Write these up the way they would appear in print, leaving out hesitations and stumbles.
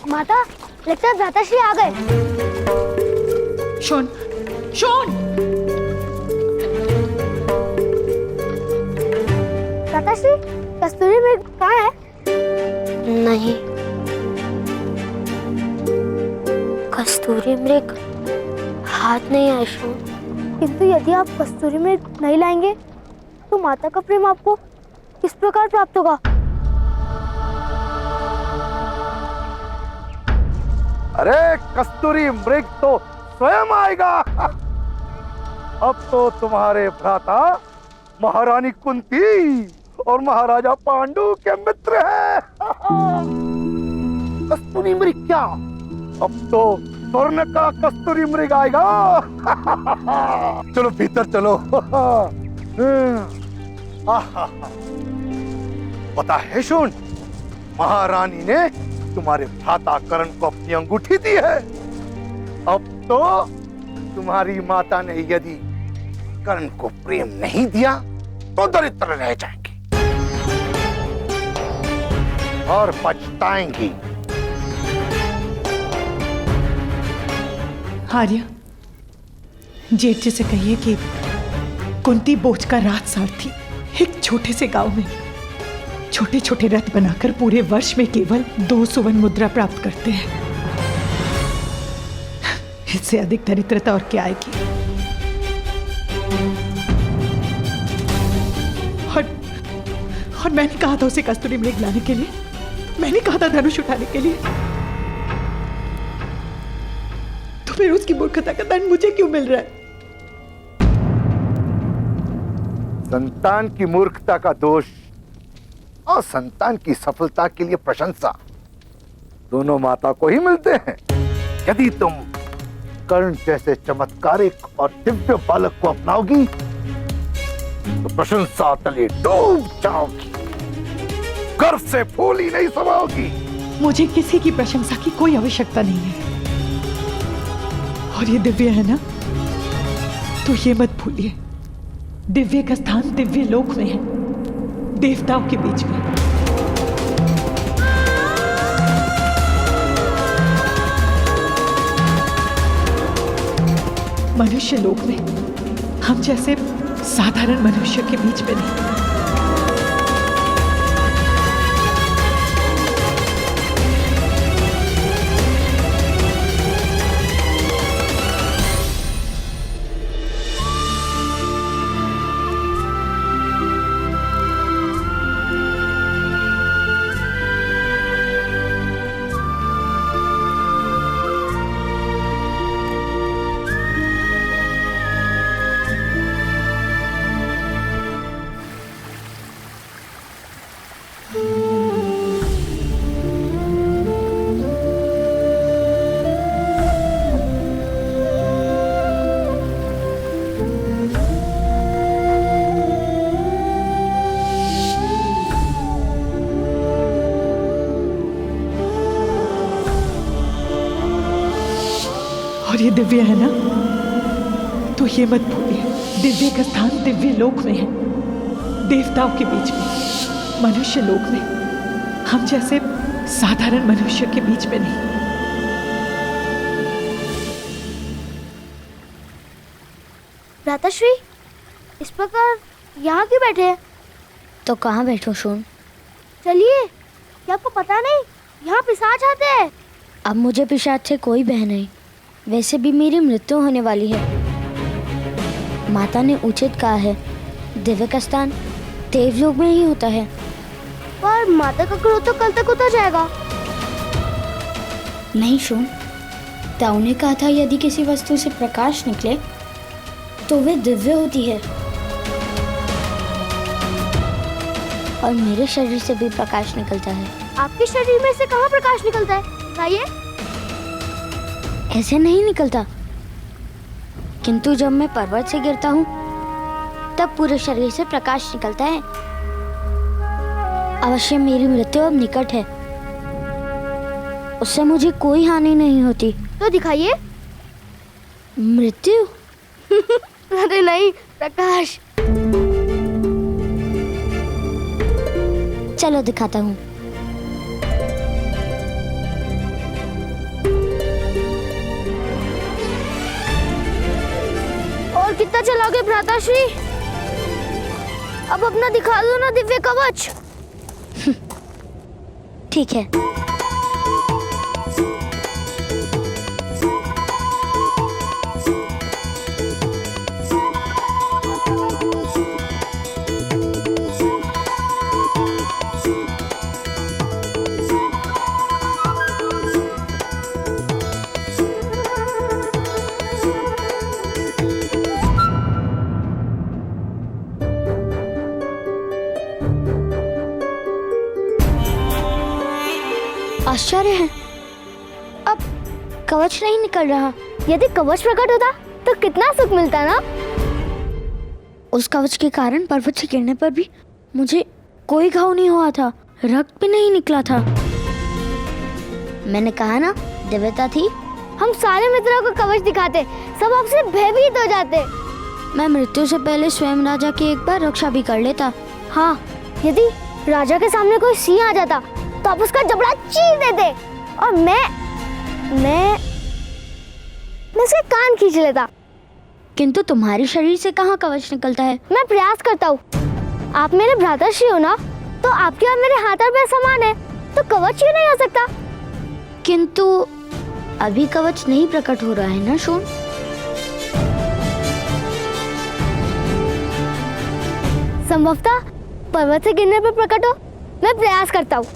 माता, लगता है भ्राताश्री आ गए। Shown, shown! भ्राताश्री, कस्तूरी मृग कहाँ है? नहीं, कस्तूरी मृग हाथ नहीं आया शोन। किंतु यदि आप कस्तूरी मृग नहीं लाएंगे तो माता का प्रेम आपको किस प्रकार प्राप्त होगा? अरे कस्तूरी मृग तो स्वयं आएगा। अब तो तुम्हारे भ्राता महारानी कुंती और महाराजा पांडु के मित्र हैं। कस्तूरी मृग क्या, अब तो स्वर्ण का कस्तूरी मृग आएगा। चलो भीतर चलो। पता है शोन, महारानी ने तुम्हारे भ्राता कर्ण को अपनी अंगूठी दी है। अब तो तुम्हारी माता ने यदि कर्ण को प्रेम नहीं दिया तो दरिद्र रह जाएंगे और पछताएंगी। आर्य, जेठ जी से कहिए कि कुंती बोझ का राजसारथी एक छोटे से गांव में छोटे छोटे रथ बनाकर पूरे वर्ष में केवल 2 सुवर्ण मुद्रा प्राप्त करते हैं। इससे अधिक दरिद्रता और क्या आएगी? और मैंने कहा था उसे कस्तूरी मृग लाने के लिए, मैंने कहा था धनुष उठाने के लिए, तो फिर उसकी मूर्खता का दंड मुझे क्यों मिल रहा है? संतान की मूर्खता का दोष और संतान की सफलता के लिए प्रशंसा दोनों माता को ही मिलते हैं। यदि तुम कर्ण जैसे चमत्कारिक और दिव्य बालक को अपनाओगी तो प्रशंसा तले डूब जाओगी, गर्व से फूल ही नहीं समाओगी। मुझे किसी की प्रशंसा की कोई आवश्यकता नहीं है, और ये दिव्य है ना, तो ये मत भूलिए, दिव्य का स्थान दिव्य लोक में है, देवताओं के बीच में। मनुष्य लोक में हम जैसे साधारण मनुष्य के बीच में नहीं। और ये दिव्य है ना, तो ये मत भूलिए, दिव्य का स्थान दिव्य लोक में है, देवताओं के बीच में। मनुष्य लोक में हम जैसे साधारण मनुष्य के बीच में नहीं। भ्राताश्री, इस प्रकार यहाँ क्यों बैठे हैं? तो कहाँ बैठो शोन? चलिए, क्या आपको पता नहीं यहाँ पिशाच आते हैं? अब मुझे पिशाच से कोई भय नहीं, वैसे भी मेरी मृत्यु होने वाली है। माता ने उचित कहा है, दिव्य का स्थान देवलोक में ही होता है। पर माता का क्रोध तो कल तक उतर जाएगा। नहीं शोन, ताऊ ने कहा था यदि किसी वस्तु से प्रकाश निकले तो वे दिव्य होती है, और मेरे शरीर से भी प्रकाश निकलता है। आपके शरीर में से कहाँ प्रकाश निकलता है? बताइए। ऐसे नहीं निकलता, किंतु जब मैं पर्वत से गिरता हूँ तब पूरे शरीर से प्रकाश निकलता है। अवश्य मेरी मृत्यु अब निकट है, उससे मुझे कोई हानि नहीं होती। तो दिखाइए। मृत्यु? अरे नहीं, प्रकाश। चलो दिखाता हूँ। चलाओगे भ्राताश्री? अब अपना दिखा दो ना दिव्य कवच। ठीक है। आश्चर्य है, अब कवच नहीं निकल रहा। यदि कवच प्रकट होता तो कितना सुख मिलता ना। उस कवच के कारण पर्वत से गिरने पर भी मुझे कोई घाव नहीं हुआ था, रक्त भी नहीं निकला था। मैंने कहा ना, दिव्यता थी। हम सारे मित्रों को कवच दिखाते, सब आपसे भयभीत हो जाते। मैं मृत्यु से पहले स्वयं राजा की एक बार रक्षा भी कर लेता। हाँ, यदि राजा के सामने कोई सिंह आ जाता तो आप उसका जबड़ा चीर देते और मैं उसके कान खींच लेता। किंतु तुम्हारे शरीर से कहाँ कवच निकलता है? मैं प्रयास करता हूँ। आप मेरे भ्राताश्री हो ना, तो आपके और मेरे हाथ और पैर समान है, तो कवच क्यों नहीं हो सकता? किंतु अभी कवच नहीं प्रकट हो रहा है ना शोण? संभवतः पर्वत से गिरने पर प्रकट हो। मैं प्रयास करता हूँ।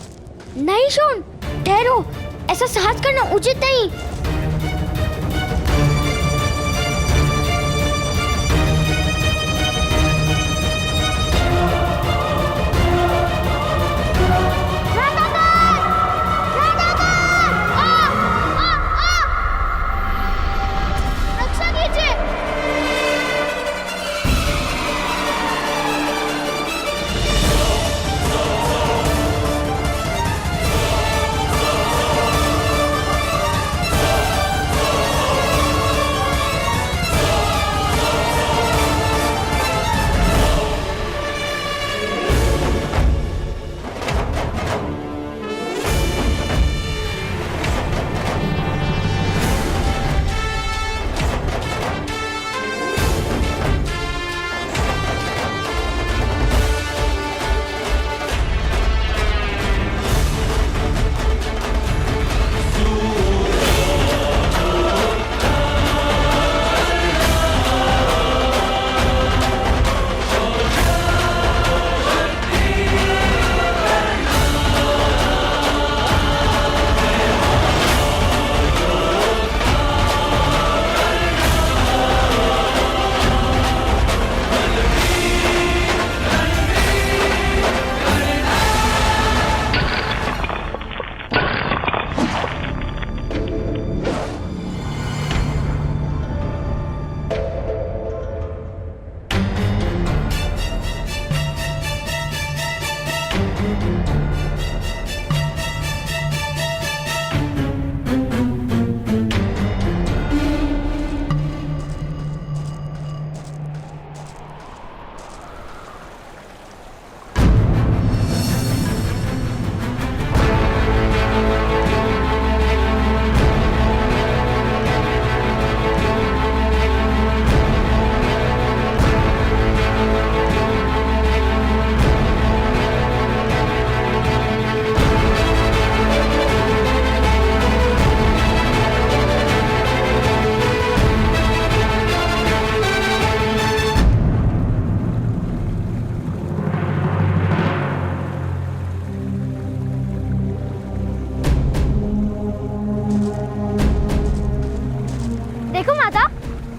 नहीं शोण, ठहरो, ऐसा साहस करना उचित नहीं। रक्षा कीजिए।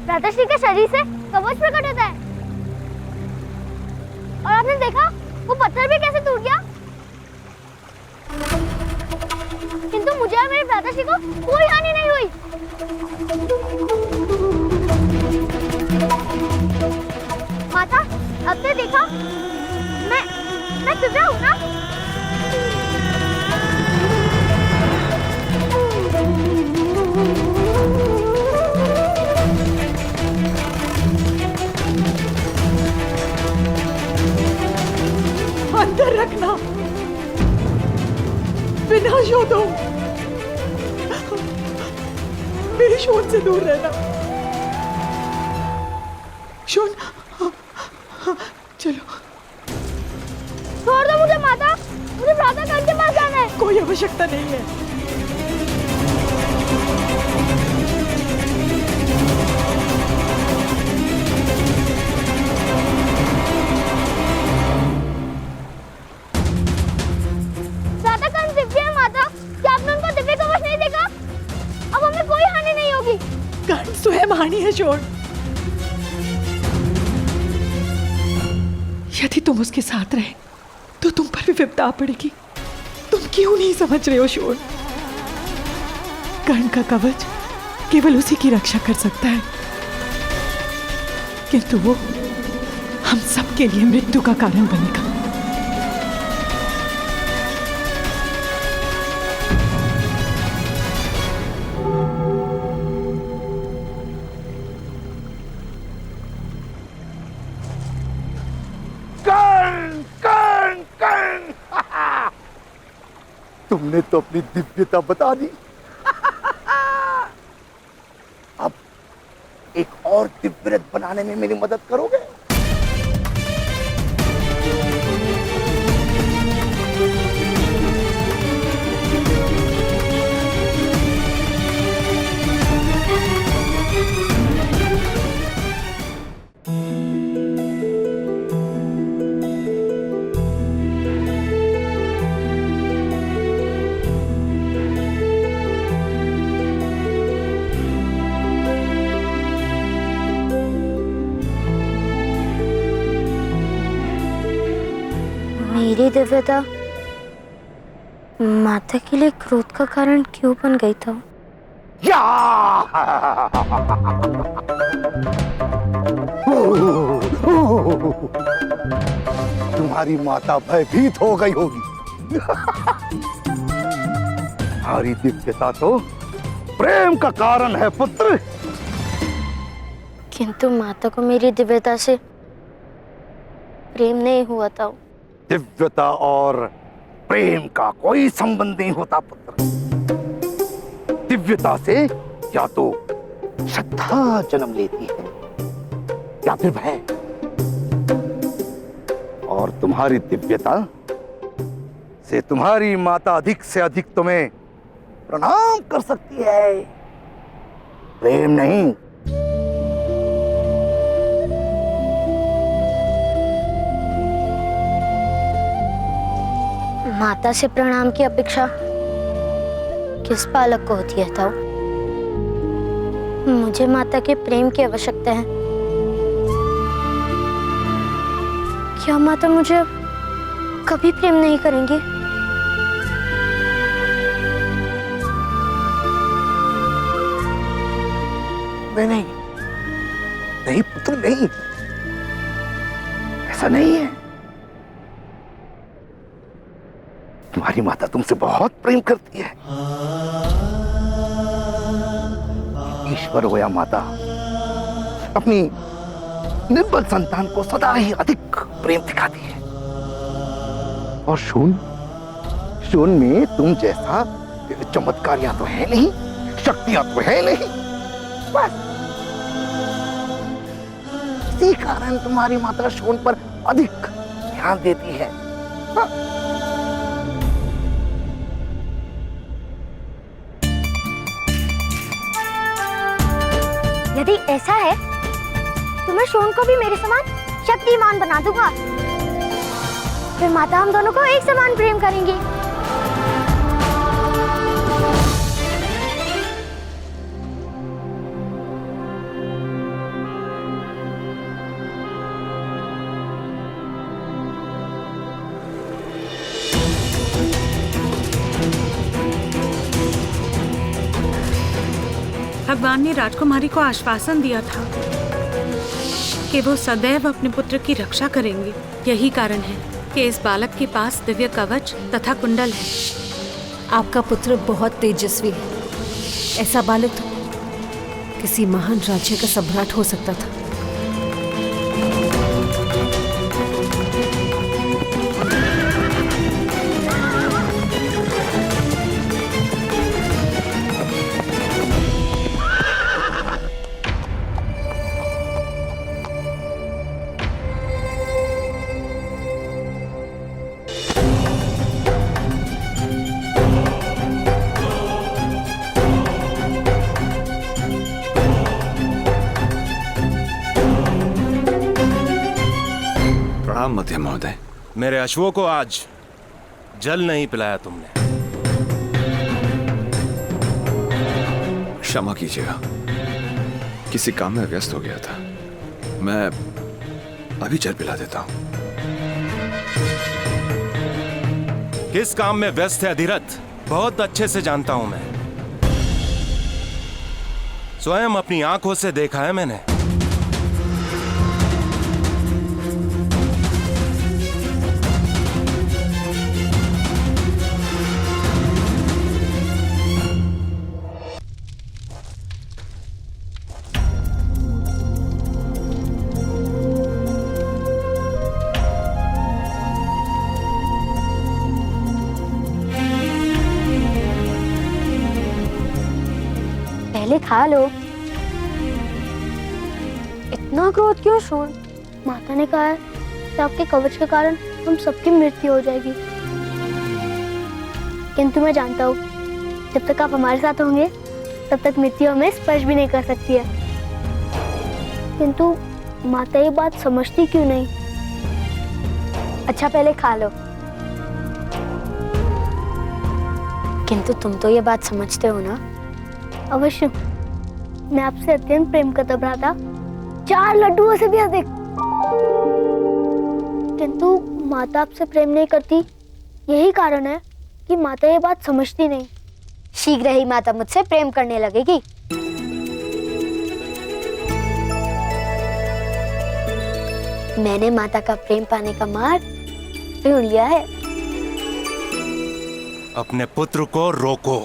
भ्राताश्री के शरीर से कवच प्रकट होता है। और आपने देखा वो पत्थर भी कैसे टूट गया। किंतु मुझे और मेरे भ्राताश्री को कोई हानि नहीं हुई। माता, अब तो देखा मैं दिव्या हूँ ना। अंदर रखना, बिना शोधो, मेरे शोध से दूर रहना। शोध चलो। छोड़ दो मुझे माता, मुझे राधा कान के पास जाना है। कोई आवश्यकता नहीं है। राधा कान दिव्य है माता, क्या आपने उनको दिव्य कवच नहीं देखा? अब हमें कोई हानि नहीं होगी। कर्ण स्वयं हानि है शोण। यदि तुम उसके साथ रहे तो तुम पर भी विपदा आ पड़ेगी। तुम क्यों नहीं समझ रहे हो शोण? कर्ण का कवच केवल उसी की रक्षा कर सकता है, किंतु वो हम सबके लिए मृत्यु का कारण बनेगा। कर्ण कर्ण कर्ण तुमने तो अपनी दिव्यता बता दी। अब एक और दिव्य रथ बनाने में मेरी मदद करोगे? मेरी दिव्यता माता के लिए क्रोध का कारण क्यों बन गई था? या! तुम्हारी माता भयभीत हो गई होगी। हमारी दिव्यता तो प्रेम का कारण है पुत्र। किंतु माता को मेरी दिव्यता से प्रेम नहीं हुआ था। दिव्यता और प्रेम का कोई संबंध नहीं होता पुत्र। दिव्यता से या तो श्रद्धा जन्म लेती है या फिर भय। और तुम्हारी दिव्यता से तुम्हारी माता अधिक से अधिक तुम्हें प्रणाम कर सकती है, प्रेम नहीं। माता से प्रणाम की अपेक्षा किस बालक को होती है ताऊ? मुझे माता के प्रेम की आवश्यकता है। क्या माता मुझे कभी प्रेम नहीं करेंगी? नहीं नहीं पुत्र नहीं, ऐसा नहीं है। तुम्हारी माता तुमसे बहुत प्रेम करती है। ईश्वर हो या माता, अपनी निर्बल संतान को सदा ही अधिक प्रेम दिखाती है। और शून में तुम जैसा चमत्कारियां तो है नहीं, शक्तियां तो है नहीं, बस इसी कारण तुम्हारी माता शून पर अधिक ध्यान देती है। हाँ? यदि ऐसा है तो मैं शोन को भी मेरे समान शक्तिमान बना दूंगा। फिर माता हम दोनों को एक समान प्रेम करेंगी। भगवान ने राजकुमारी को आश्वासन दिया था कि वो सदैव अपने पुत्र की रक्षा करेंगे। यही कारण है कि इस बालक के पास दिव्य कवच तथा कुंडल है। आपका पुत्र बहुत तेजस्वी है। ऐसा बालक तो किसी महान राज्य का सम्राट हो सकता था। प्रणाम मध्यम महोदय। मेरे अश्वों को आज जल नहीं पिलाया तुमने। क्षमा कीजिएगा, किसी काम में व्यस्त हो गया था। मैं अभी जल पिला देता हूं। किस काम में व्यस्त है अधिरथ, बहुत अच्छे से जानता हूं मैं। स्वयं अपनी आंखों से देखा है मैंने। पहले खा लो। इतना क्रोध क्यों शोन? माता ने कहा है कि आपके कवच के कारण हम सबकी मृत्यु हो जाएगी। किंतु मैं जानता हूँ जब तक आप हमारे साथ होंगे तब तक मृत्यु हमें स्पर्श भी नहीं कर सकती है। किंतु माता ये बात समझती क्यों नहीं? अच्छा पहले खा लो। किंतु तुम तो ये बात समझते हो ना? अवश्य, मैं आपसे अत्यंत प्रेम करता भ्राता, 4 लड्डुओं से भी अधिक। किंतु माता आपसे प्रेम नहीं करती, यही कारण है कि माता ये बात समझती नहीं। शीघ्र ही माता मुझसे प्रेम करने लगेगी। मैंने माता का प्रेम पाने का मार्ग ढूंढ लिया है। अपने पुत्र को रोको,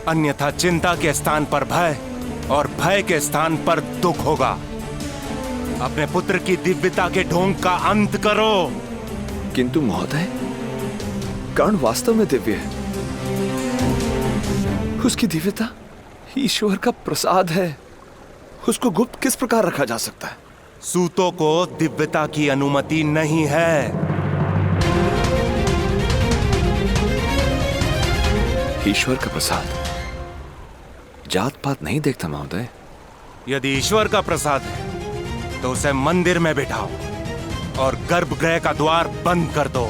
अन्यथा चिंता के स्थान पर भय और भय के स्थान पर दुख होगा। अपने पुत्र की दिव्यता के ढोंग का अंत करो। किंतु महोदय, कर्ण वास्तव में दिव्य है। उसकी दिव्यता ईश्वर का प्रसाद है। उसको गुप्त किस प्रकार रखा जा सकता है? सूतों को दिव्यता की अनुमति नहीं है। ईश्वर का प्रसाद जात पात नहीं देखता महोदय। यदि ईश्वर का प्रसाद है तो उसे मंदिर में बिठाओ और गर्भगृह का द्वार बंद कर दो,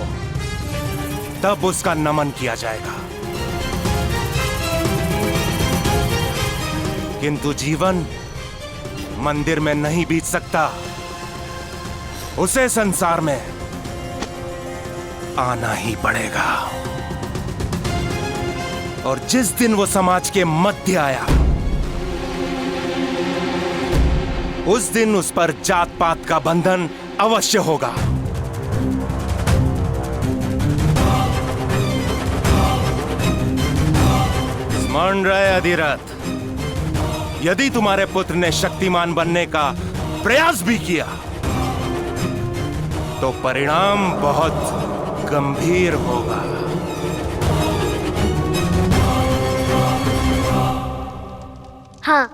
तब उसका नमन किया जाएगा। किंतु जीवन मंदिर में नहीं बीत सकता, उसे संसार में आना ही पड़ेगा। और जिस दिन वो समाज के मध्य आया, उस दिन उस पर जात पात का बंधन अवश्य होगा। स्मरण रहे अधिरथ, यदि तुम्हारे पुत्र ने शक्तिमान बनने का प्रयास भी किया तो परिणाम बहुत गंभीर होगा। हाँ,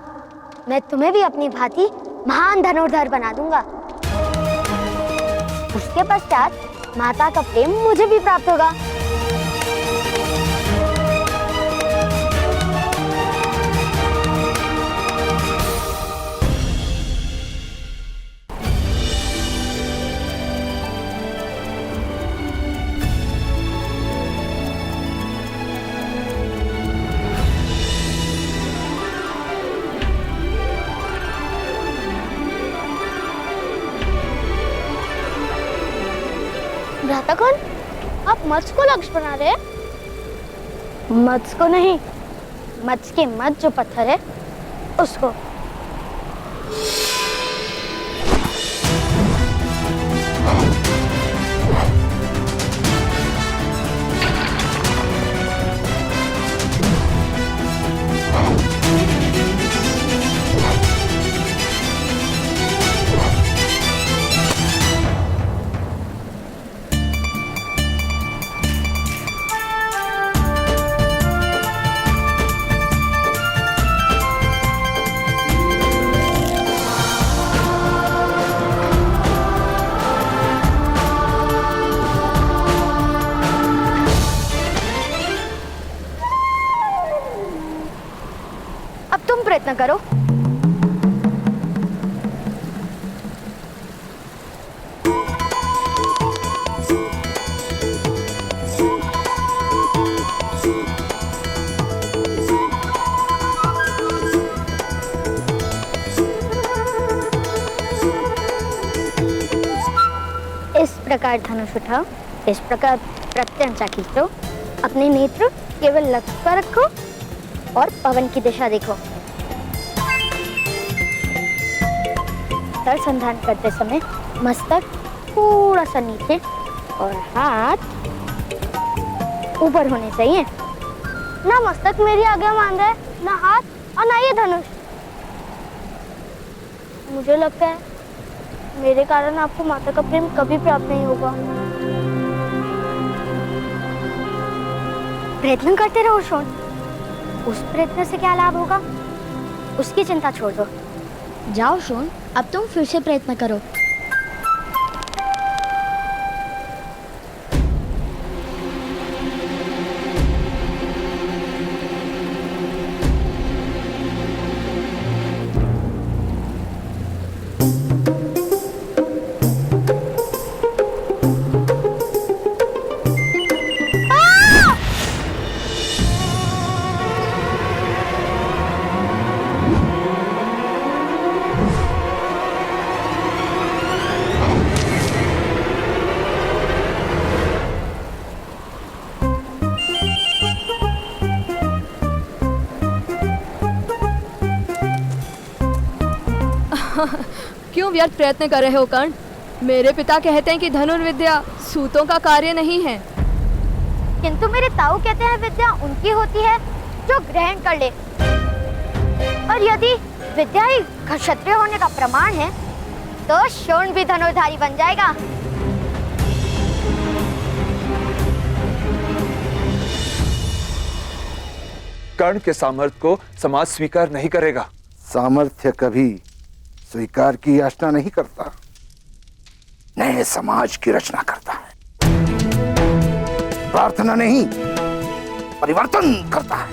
मैं तुम्हें भी अपनी भांति महान धनुर्धर बना दूंगा। उसके पश्चात माता का प्रेम मुझे भी प्राप्त होगा। भ्राता कौन? आप मत्स्य को लक्ष्य बना रहे हैं? मत्स्य को नहीं, मत्स्य के मध्य जो पत्थर है उसको। प्रयत्न करो। प्रकार धनुष उठाओ, इस प्रकार प्रत्यंचा खींचो, अपने नेत्र केवल लक्ष्य पर रखो और पवन की दिशा देखो। स्थल संधान करते समय मस्तक थोड़ा सा नीचे और हाथ ऊपर होने चाहिए। ना मस्तक मेरी आज्ञा मान रहा है, ना हाथ और ना ये धनुष। मुझे लगता है मेरे कारण आपको माता का प्रेम कभी प्राप्त नहीं होगा। प्रयत्न करते रहो शोन, उस प्रयत्न से क्या लाभ होगा उसकी चिंता छोड़ दो। जाओ शोन, अब तुम फिर से प्रयत्न करो। क्यों व्यर्थ प्रयत्न कर रहे हो कर्ण? मेरे पिता कहते हैं कि धनुर्विद्या सूतों का कार्य नहीं है। किंतु मेरे ताऊ कहते हैं विद्या उनकी होती है जो ग्रहण कर ले। और यदि विद्या ही क्षत्रिय होने का प्रमाण है तो शोण भी धनुर्धारी बन जाएगा। कर्ण के सामर्थ्य को समाज स्वीकार नहीं करेगा। सामर्थ्य कभी स्वीकार की याचना नहीं करता, नए समाज की रचना करता है। प्रार्थना नहीं, परिवर्तन करता है।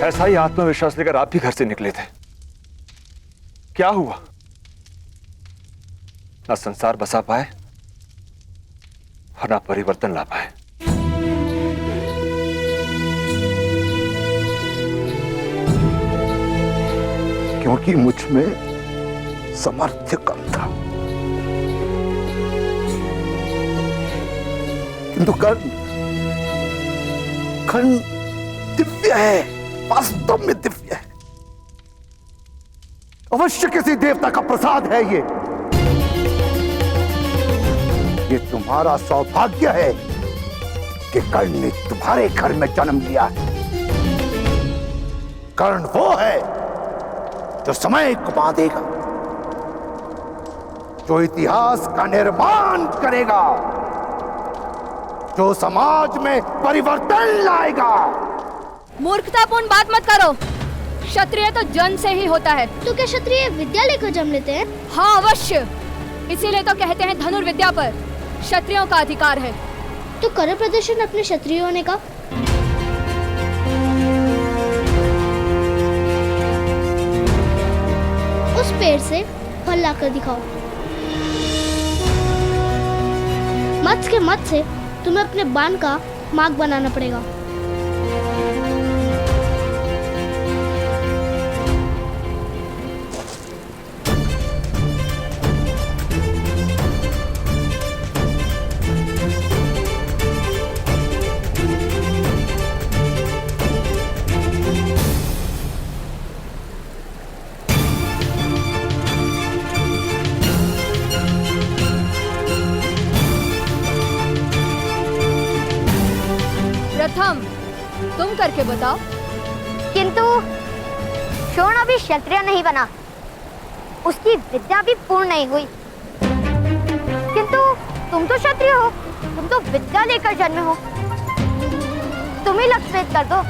ऐसा ही आत्मविश्वास लेकर आप भी घर से निकले थे। क्या हुआ? ना संसार बसा पाए और ना परिवर्तन ला पाए। क्योंकि मुझ में सामर्थ्य कम था। किंतु कर्ण दिव्य है, वास्तव में दिव्य है। अवश्य किसी देवता का प्रसाद है ये तुम्हारा सौभाग्य है कि कर्ण ने तुम्हारे घर में जन्म लिया है। कर्ण वो है जो समय को बांधेगा, जो इतिहास का निर्माण करेगा, जो समाज में परिवर्तन लाएगा। मूर्खतापूर्ण बात मत करो। क्षत्रिय तो जन्म से ही होता है। तो क्या क्षत्रिय विद्या लेकर जन्म लेते हैं? हाँ अवश्य, इसीलिए तो कहते हैं धनुर्विद्या पर क्षत्रियों का अधिकार है। तो करो प्रदर्शन अपने क्षत्रिय होने का। उस पेड़ से फल लाकर दिखाओ। मत्स्य के मत से तुम्हें अपने बाण का मार्ग बनाना पड़ेगा। प्रथम तुम करके बताओ। किंतु शोण अभी क्षत्रिय नहीं बना, उसकी विद्या भी पूर्ण नहीं हुई। किंतु तुम तो क्षत्रिय हो, तुम तो विद्या लेकर जन्मे हो। तुम ही लक्ष्य भेद कर दो।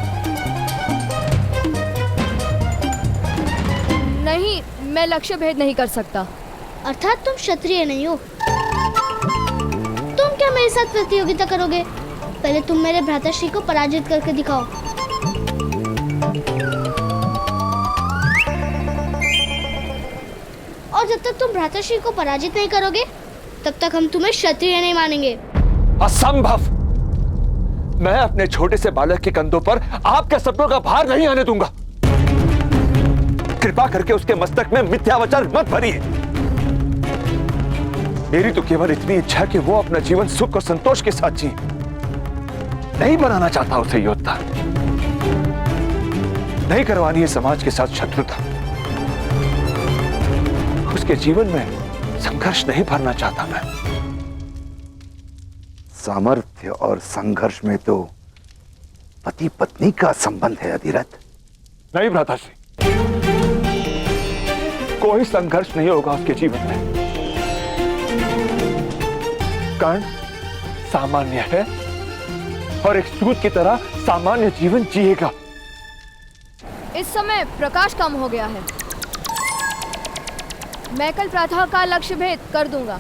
नहीं, मैं लक्ष्य भेद नहीं कर सकता। अर्थात तुम क्षत्रिय नहीं हो। तुम क्या मेरे साथ प्रतियोगिता करोगे? पहले तुम मेरे भ्राताश्री को पराजित करके दिखाओ। और जब तक तुम भ्राताश्री को पराजित नहीं करोगे तब तक हम तुम्हें क्षत्रिय नहीं मानेंगे। असंभव! मैं अपने छोटे से बालक के कंधों पर आपके सपनों का भार नहीं आने दूंगा। कृपा करके उसके मस्तक में मिथ्या वचन मत भरिए। मेरी तो केवल इतनी इच्छा है कि वो अपना जीवन सुख और संतोष के साथ जी। नहीं बनाना चाहता उसे योद्धा, नहीं करवानी है समाज के साथ शत्रुता, उसके जीवन में संघर्ष नहीं भरना चाहता मैं। सामर्थ्य और संघर्ष में तो पति पत्नी का संबंध है अधिरथ। नहीं भ्राताश्री, कोई संघर्ष नहीं होगा उसके जीवन में। कर्ण सामान्य है और एक सूत की तरह सामान्य जीवन जिएगा। इस समय प्रकाश कम हो गया है। मैं कल प्रातः का लक्ष्य भेद कर दूंगा।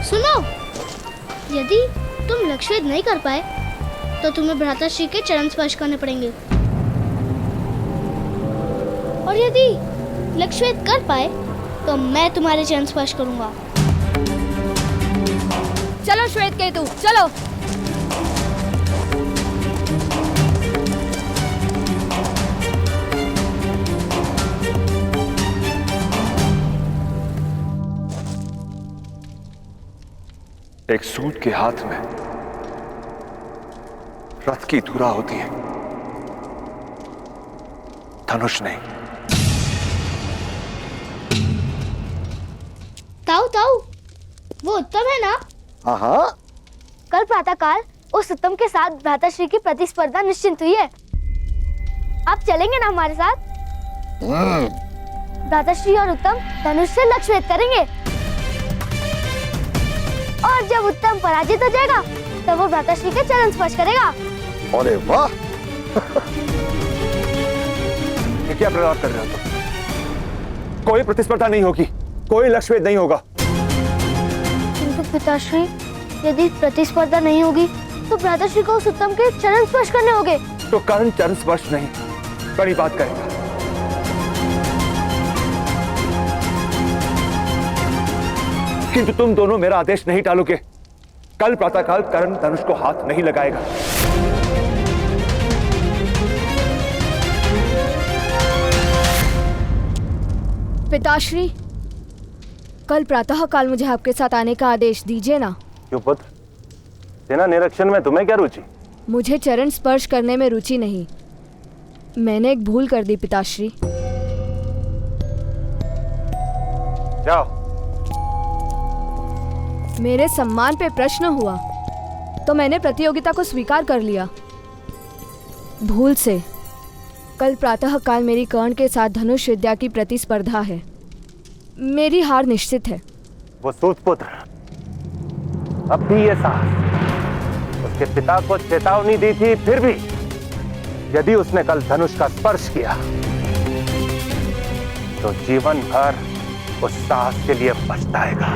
सुनो, यदि तुम लक्ष्य भेद नहीं कर पाए तो तुम्हें भ्राताश्री के चरण स्पर्श करने पड़ेंगे, और यदि लक्ष्य भेद कर पाए तो मैं तुम्हारे चरण स्पर्श करूंगा। चलो श्वेतकेतु, चलो। एक सूत के हाथ में रथ की धुरा होती है, धनुष नहीं। ताऊ ताऊ, वो उत्तम है ना? हाँ, कल प्रातःकाल उस उत्तम के साथ भ्राताश्री की प्रतिस्पर्धा निश्चित हुई है। आप चलेंगे ना हमारे साथ? भ्राताश्री और उत्तम धनुष से लक्ष्य भेद करेंगे, और जब उत्तम पराजित हो जाएगा तब वो भ्राताश्री के चरण स्पर्श करेगा। अरे वाह! ये क्या प्रलाप कर रहे हो तुम? कोई प्रतिस्पर्धा नहीं होगी, कोई लक्ष्य भेद नहीं होगा। किंतु पिताश्री, यदि प्रतिस्पर्धा नहीं होगी तो भ्राताश्री को उस उत्तम के चरण स्पर्श करने होंगे। तो कर्ण चरण स्पर्श नहीं, बड़ी बात करेगा। किंतु तुम दोनों मेरा आदेश नहीं टालोगे। कल प्रातःकाल कर्ण धनुष को हाथ नहीं लगाएगा। पिताश्री, कल प्रातः काल मुझे आपके साथ आने का आदेश दीजिए ना। क्यों पुत्र, सेना निरीक्षण में तुम्हें क्या रुचि? मुझे चरण स्पर्श करने में रुचि नहीं। मैंने एक भूल कर दी पिताश्री। जाओ। मेरे सम्मान पे प्रश्न हुआ तो मैंने प्रतियोगिता को स्वीकार कर लिया। भूल से कल प्रातः काल मेरी कर्ण के साथ धनुष विद्या की प्रतिस्पर्धा है। मेरी हार निश्चित है। वो सूत पुत्र अब भी ये साहस उसके पिता को चेतावनी दी थी, फिर भी यदि उसने कल धनुष का स्पर्श किया तो जीवन भर उस साहस के लिए पछताएगा।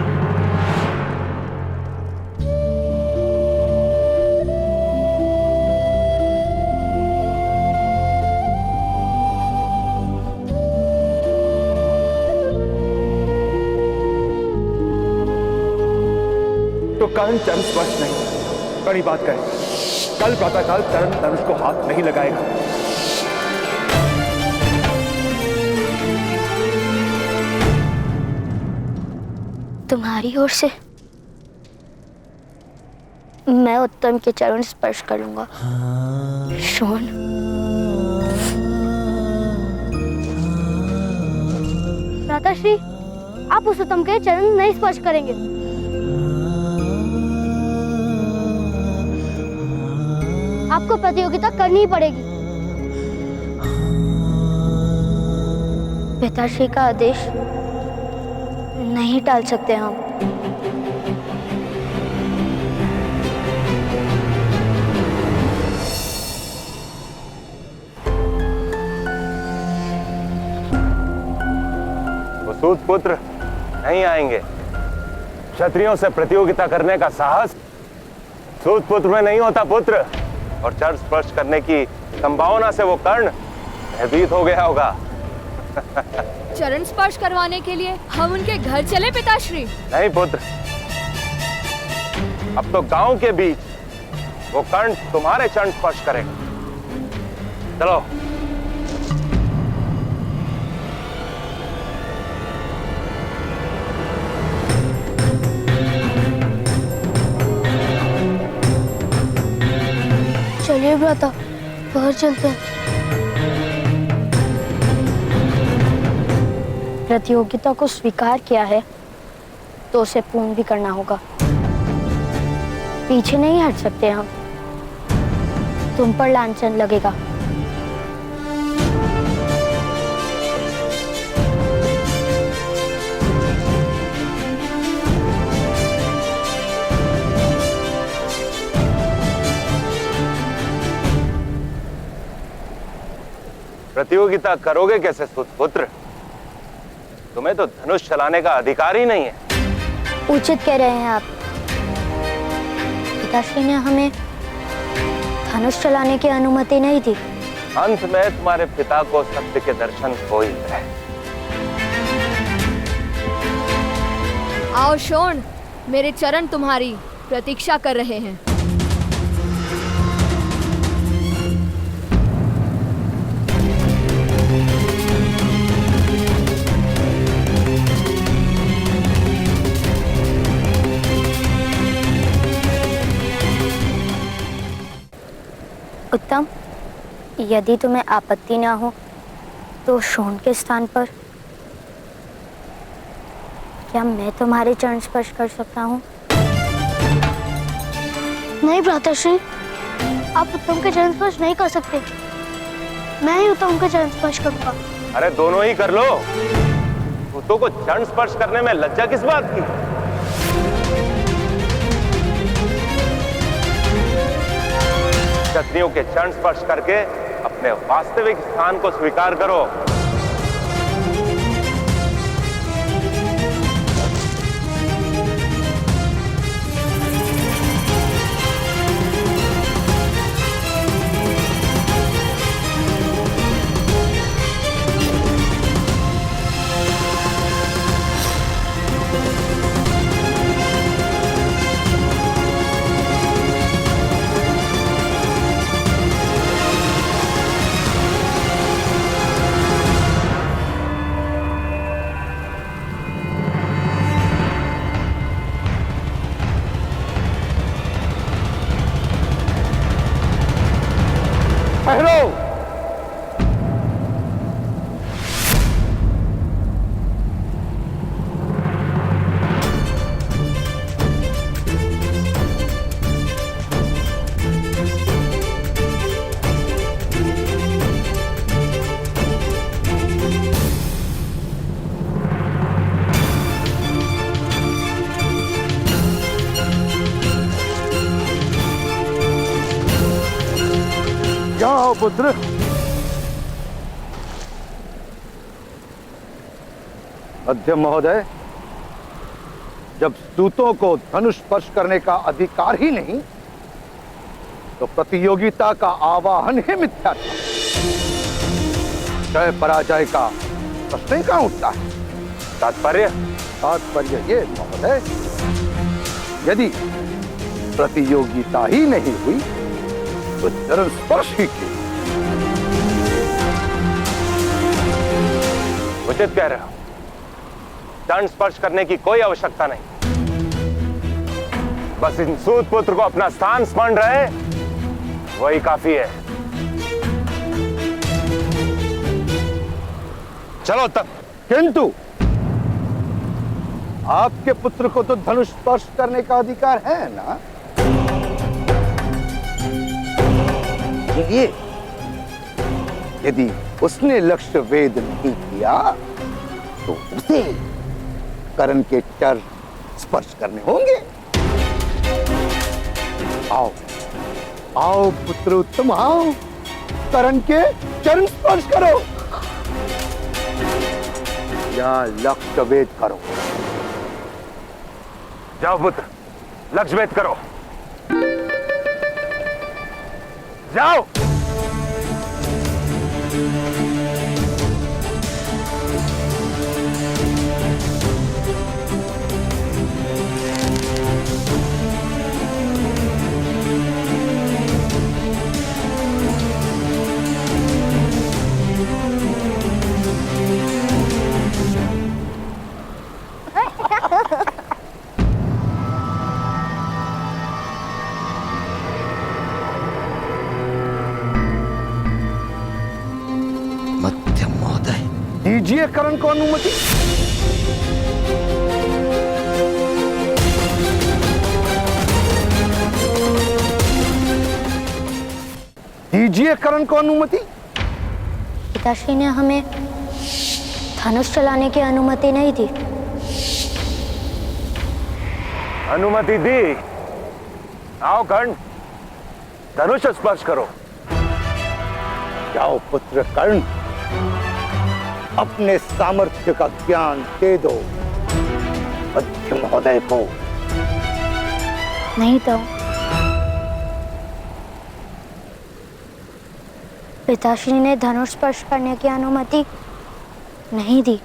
तो कर्ण चरण स्पर्श नहीं, बड़ी बात करेगा। कल प्रातःकाल कर्ण धनुष को हाथ नहीं लगाएगा। तुम्हारी ओर से मैं उत्तम के चरण स्पर्श करूंगा। शोन, भ्राताश्री, आप उस उत्तम के चरण नहीं स्पर्श करेंगे। आपको प्रतियोगिता करनी ही पड़ेगी। पिताश्री का आदेश नहीं टाल सकते हम। वो सूत पुत्र नहीं आएंगे। क्षत्रियों से प्रतियोगिता करने का साहस सूत पुत्र में नहीं होता पुत्र, और चरण स्पर्श करने की संभावना से वो कर्ण भयभीत हो गया होगा। चरण स्पर्श करवाने के लिए हम उनके घर चले पिताश्री? नहीं पुत्र, अब तो गांव के बीच वो कर्ण तुम्हारे चरण स्पर्श करेगा। चलो। चलिए भ्राता, बाहर चलते हैं। प्रतियोगिता को स्वीकार किया है तो उसे पूर्ण भी करना होगा। पीछे नहीं हट सकते हम। तुम पर लांछन लगेगा। प्रतियोगिता करोगे कैसे सुपुत्र? तुम्हें तो धनुष चलाने का अधिकार ही नहीं है। उचित कह रहे हैं आप। पिताश्री ने हमें धनुष चलाने की अनुमति नहीं दी। अंत में तुम्हारे पिता को सत्य के दर्शन हो ही गए। आओ शोण, मेरे चरण तुम्हारी प्रतीक्षा कर रहे हैं। उत्तम, यदि तुम्हें आपत्ति ना हो तो शोण के स्थान पर क्या मैं तुम्हारे चरण स्पर्श कर सकता हूँ? नहीं भ्राताश्री, आप उत्तम के चरण स्पर्श नहीं कर सकते। मैं ही उत्तम के चरण स्पर्श करूंगा। अरे दोनों ही कर लो। पुतों को चरण स्पर्श करने में लज्जा किस बात की? क्षत्रियों के चरण स्पर्श करके अपने वास्तविक स्थान को स्वीकार करो। पहलो। जाओ पुत्र। अध्यम महोदय, जब सूतों को धनुष स्पर्श करने का अधिकार ही नहीं तो प्रतियोगिता का आवाहन ही मिथ्या था। जय पराजय का प्रश्न ही कहां उठता है? तात्पर्य ये महोदय, यदि प्रतियोगिता ही नहीं हुई तो चरण स्पर्श ही क्यों? उचित कह रहे हो। चरण स्पर्श करने की कोई आवश्यकता नहीं। बस इन सूत पुत्र को अपना स्थान स्मरण रहे, वही काफी है। चलो तब। किंतु आपके पुत्र को तो धनुष स्पर्श करने का अधिकार है ना? ये यदि उसने लक्ष्य वेद नहीं किया तो उसे कर्ण के चरण स्पर्श करने होंगे। आओ आओ पुत्र उत्तम, आओ कर्ण के चरण स्पर्श करो या लक्ष्य वेद करो। जाओ पुत्र, लक्ष्य वेद करो। जाओ। मध्यम महोदय, दीजिए करण को अनुमति। दीजिए करण को अनुमति। पिताश्री ने हमें धनुष चलाने की अनुमति नहीं दी। अनुमति दी। आओ कर्ण, धनुष स्पर्श करो। जाओ पुत्र कर्ण, अपने सामर्थ्य का ज्ञान दे दो मध्य महोदय को। नहीं तो पिताश्री ने धनुष स्पर्श करने की अनुमति नहीं दी।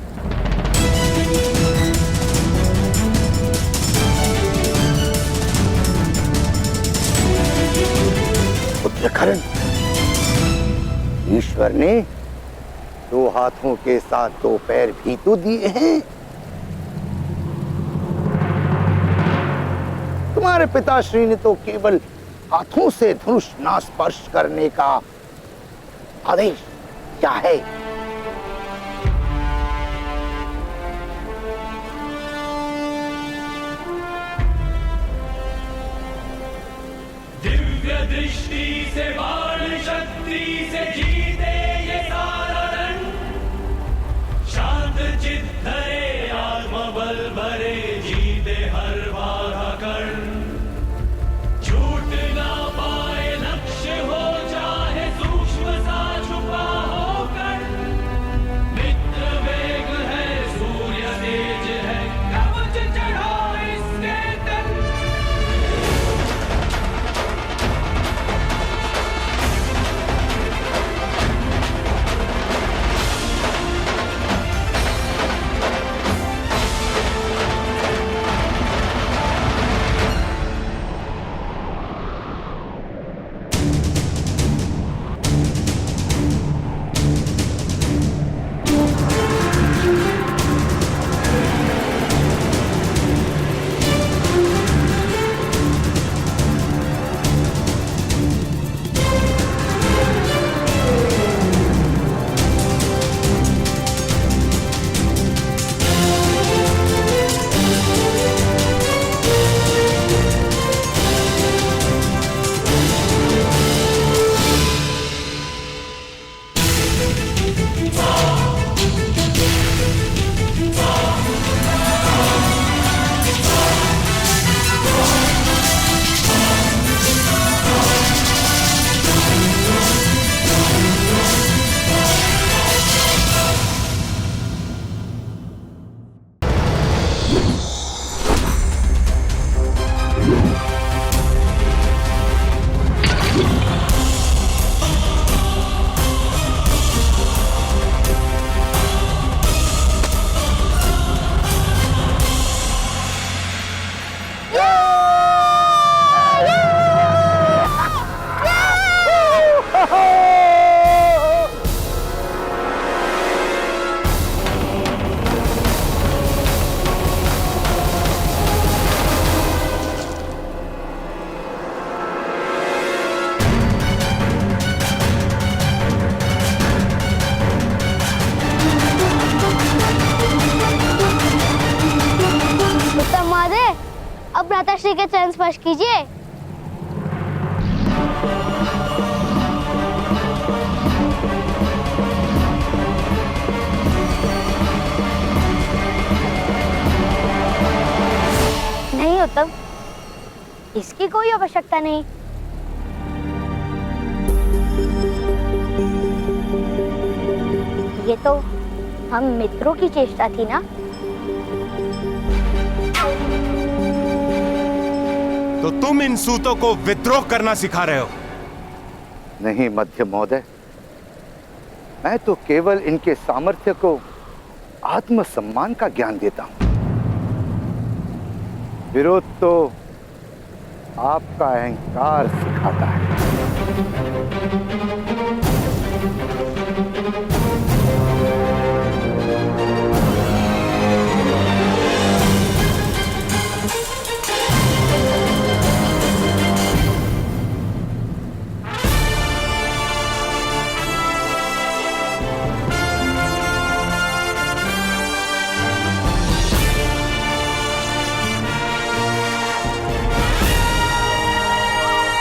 पुत्र कर्ण, ईश्वर ने 2 हाथों के साथ 2 पैर भी तो दिए हैं। तुम्हारे पिताश्री ने तो केवल हाथों से धनुष ना स्पर्श करने का आदेश क्या है। दिव्य दृष्टि से बाण शक्ति से जीते ये सारा रण, शांत चित्त धरे आत्मबल भरे जीते हर बाधा कर्ण। छूट ना पाए लक्ष्य हो चाहे सूक्ष्म सा छुपा हो कर्ण। मित्र वेग है सूर्य तेज है कवच चढ़ा इसके तन। अब भ्राताश्री के चरण स्पर्श कीजिए। नहीं उत्तम, इसकी कोई आवश्यकता नहीं। ये तो हम मित्रों की चेष्टा थी ना। तो तुम इन सूतों को विद्रोह करना सिखा रहे हो? नहीं मध्य महोदय, मैं तो केवल इनके सामर्थ्य को आत्मसम्मान का ज्ञान देता हूं। विरोध तो आपका अहंकार सिखाता है।